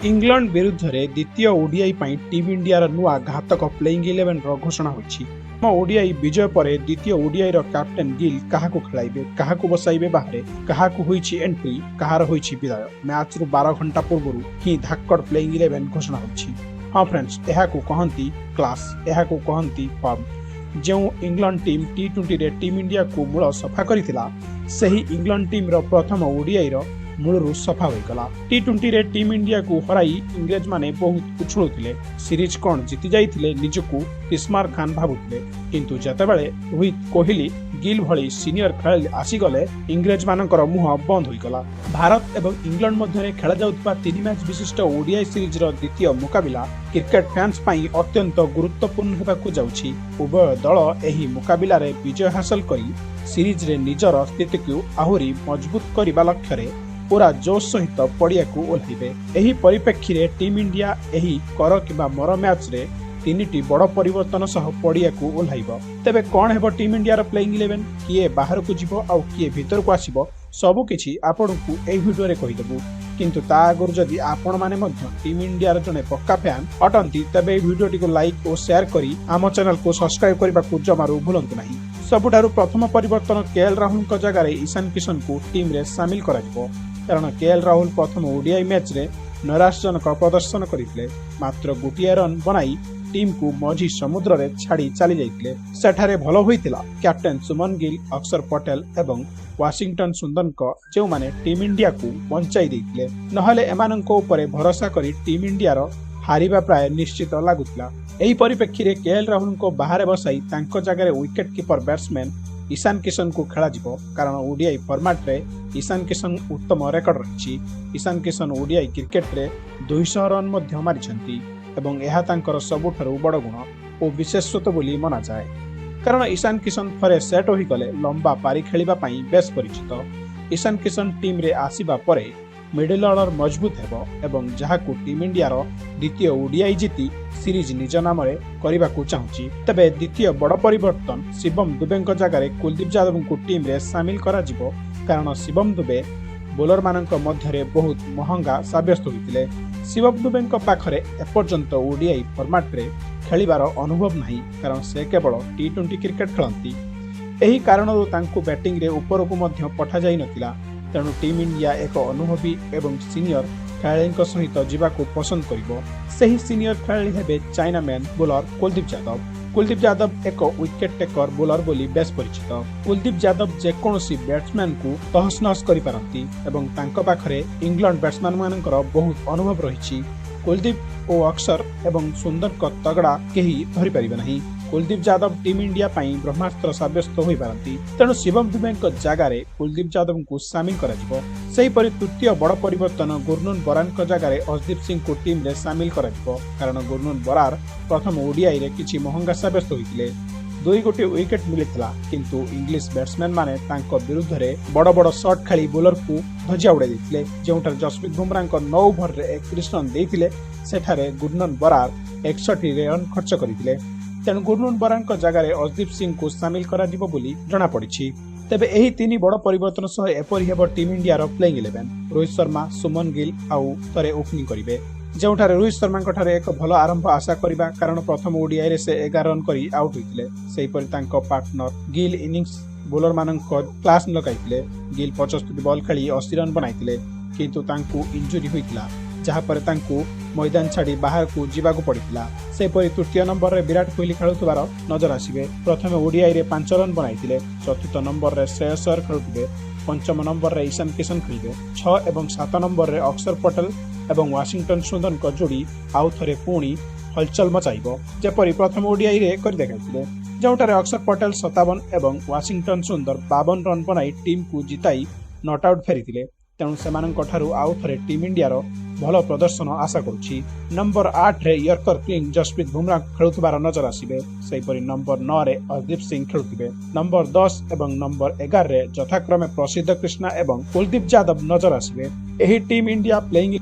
England विरुद्ध रे द्वितीय ओडीआई टीम इंडिया नुआ घातक प्लेइंग 11 घोषणा होइछि। ओडीआई विजय पर द्वितीय ओडीआई कैप्टेन गिल काहाकू खेलाइबे, काहाकू बसाइबे बाहरे, काहाकू होइछि एंट्री, कहार होइछि विदाय। मैच रु 12 घंटा पूर्व ही धाकड़ प्लेइंग 11 घोषणा होइछि। हाँ फ्रेंड्स, एहाकू कहंती क्लास, एहाकू कहंती फॉर्म। जो इंग्लैंड टीम टी20 रे टीम इंडिया को मूल सफा करिथिला, सही इंग्लैंड टीम रो प्रथम ओडीआई रो मूलरू सफा होईगला। टी20 रे टीम इंडिया को हराई इंग्रेज माने बहुत उछुलुथिले। सीरीज कौन जीति जाइथिले निजकू इस्मार खान भाबुथिले, किंतु जतेबेले रोहित कोहली गिल भली सीनियर खेलाड़ी आसीगले इंग्रेज मानकर मुह बंद होईगला। भारत एवं इंग्लैंड मध्य खेला जाउतबा 3 मैच विशिष्ट ओडीआई सीरीज रो द्वितीय मुकाबिला क्रिकेट फैंस पई अत्यंत गुरुत्वपूर्ण हेबाकू जाउछि। उभय दल एही मुकाबिला रे विजय हासिल करी सीरीज रे निजर स्थिति को आहुरी मजबूत करिबा लक्ष्य रे पूरा जोश सहित पड़िया को ओह्लैबे। एही परिप्रेक्षी रे टीम इंडिया एही कर किबा मर मैच रे 3टी बड़ परिवर्तन सह पड़िया को ओह्लैब। तेबे कोन हेबो टीम इंडिया रो प्लेइंग 11, किए बाहर को जीवो आ किए भीतर को आसीबो, सब किछि आपनकू एही वीडियो रे कहि देबु। किंतु ता आगर जदि आपण माने मध्य टीम इंडिया रो जने पक्का फैन अटंती, तबे एही वीडियो टिको लाइक और शेयर करी आम चैनल को सब्सक्राइब करबा को जमारू भूलंतु नाही। सबुठारु प्रथम परिवर्तन केएल राहुल को जगह रे ईशान किशन को टीम रे शामिल करा जिवो। कारण केएल राहुल प्रथम ओडीआई मैच रे निराशजनक प्रदर्शन करथिले। मात्र गोटिए रन बनाई टीम को मझी समुद्र रे छाड़ी चली जाइथिले। सेठारे भलो होइतिला कैप्टेन सुमन गिल, अक्षर पटेल एवं वाशिंगटन सुंदर को जो माने टीम इंडिया को बंचाई देथिले। नहले एमानंको ऊपर भरोसा करी टीम इंडिया रो हारिबा प्राय निश्चित लागुतिला। एही परिप्रेक्षी रे केएल राहुल को बाहर बसाई तांको जगह रे wicket keeper batsman Ishan Kishan को खेला जिवो। कारण ओडीआई फॉर्मेट रे ईशान किशन उत्तम रेकर्ड रहिछि। ईशान किशन ओडीआई क्रिकेट रे 200 रन मध्य मारिछंती एवं एहा तांकर सबुठारु बड़ गुण और विशेषत्व बोली मना जाए। कारण ईशान किशन थरे सेट होई गले लंबा पारी खेलिबा पई बेस परिचित। ईशान किशन टीम रे आसीबा परे मिडिल ऑर्डर मजबूत हेबो एवं जहाकू टीम इंडिया रो द्वितीय ओडीआई जीती सीरीज निज नाम रे करबा को चाहूची। तबे द्वितीय बड़ परिवर्तन शिवम दुबे जगह रे कुलदीप यादव को टीम रे शामिल करा जिवो। कारण शिवम दुबे बोलर मानक मध्य बहुत महंगा साब्यस्त होइतिले। शिवम दुबे पाखरे एपर्यंत ओडीआई फॉर्मेट रे खेलिबार अनुभव नहीं, कारण से केवल टी20 क्रिकेट खेलती। एही कारणरू तांको बैटिंग रे ऊपर को मध्य पठा जाई नथिला। तेणु टीम इंडिया एक अनुभवी एवं सीनियर खेलाड़ी सहित जीवाको पसंद करिवो। सही सीनियर खेलाड़ी हेबे China man bowler Kuldeep Yadav. Kuldeep Yadav एक विकेट टेकर बोलर बोली बेस परिचित। कुलदीप यादव जेकोसी बैट्समैन को तहस नहस करि पारंती एवं तांको पाखरे इंग्लैंड बैट्समैन मानकर बहुत अनुभव रहिछि। कुलदीप और अक्षर एवं सुंदर को तगड़ा केही धरि परिबे नहीं। कुलदीप यादव टीम इंडिया पई ब्रह्मास्त्र साब्यस्त होई पारंती। तेणु शिवम दुबे जगह रे कुलदीप यादव को शामिल करा जिवो। सेही परि तृतीय बड़ परिवर्तन गुरनून बरान जगह रे अर्शदीप सिंह को टीम रे शामिल करा जिवो। कारण गुरनून बरार प्रथम ओडीआई रे किछि महंगा साब्यस्त होइतिले। 2 गोटी विकेट मिलिथिला, किंतु इंग्लिश बैट्समैन माने तांको विरुद्ध रे बड़ बड़ शॉट खेली बोलर को धजिया उड़ाई देथिले। जेउठार जसप्रीत बुमराह को 9 ओवर रे 31 रन देथिले, सेठारे गुरनून बरार 61 रन खर्च करथिले। तेणु गुरनून बरार जगह रे अर्शदीप सिंह को शामिल करा जिवो बोली जणा पड़िछि। तेबे एही 3 बड़ परिवर्तन सह एपरि हेबो टीम इंडिया रो प्लेइंग 11। रोहित शर्मा, सुमन गिल आउ थरे ओपनिंग करिवे। जेउठारे रोहित शर्मा ठारे एक भलो आरंभ आशा करिबा, कारण प्रथम ओडीआई रे से 11 रन करी आउट होइतिले। सेही परि तांको पार्टनर गिल इनिंग्स बोलर मानक क्लास लगाइतिले। गिल 75 बॉल खेली 80 रन बनाइतिले, किंतु तांको इंजुरी होइतिला, जहा पर तांको मैदान छाड़ी बाहर को जीवाको पड़ितिला। सेपरि तृतीय नंबर रे विराट कोहली खेलुथबार नजर आसीबे। प्रथम ओडीआई रे 5 रन बनाइतिले। चतुर्थ नंबर रे श्रेयस अय्यर खेलुथिबे। पंचम नंबर रे ईशान किशन खेलिबे। 6 एवं 7 नंबर रे अक्षर पटेल एवं वाशिंगटन सुंदर को जोड़ी आउ थरे पुणी हलचल मचाइबो, जेपरि प्रथम ओडीआई रे कर देखाइतिले। जोटारे अक्षर पटेल 57 एवं वाशिंगटन सुंदर 52 रन बनाई टीम को जिताई नॉट आउट फेरितिले। तेणु सेमानंक ठारू आउ थरे टीम इंडिया रो भलो प्रदर्शन आशा करुछि। नंबर 8 रे यर्कर किंग जसप्रीत बुमराह खेलुथबार नजर आसीबे। सेही परि नंबर 9 रे अर्शदीप सिंह खेलुथिबे। नंबर 10 एवं नंबर 11 रे यथाक्रमे प्रसिद्ध कृष्णा एवं कुलदीप यादव नजर आसीबे। एही टीम इंडिया प्लेइंग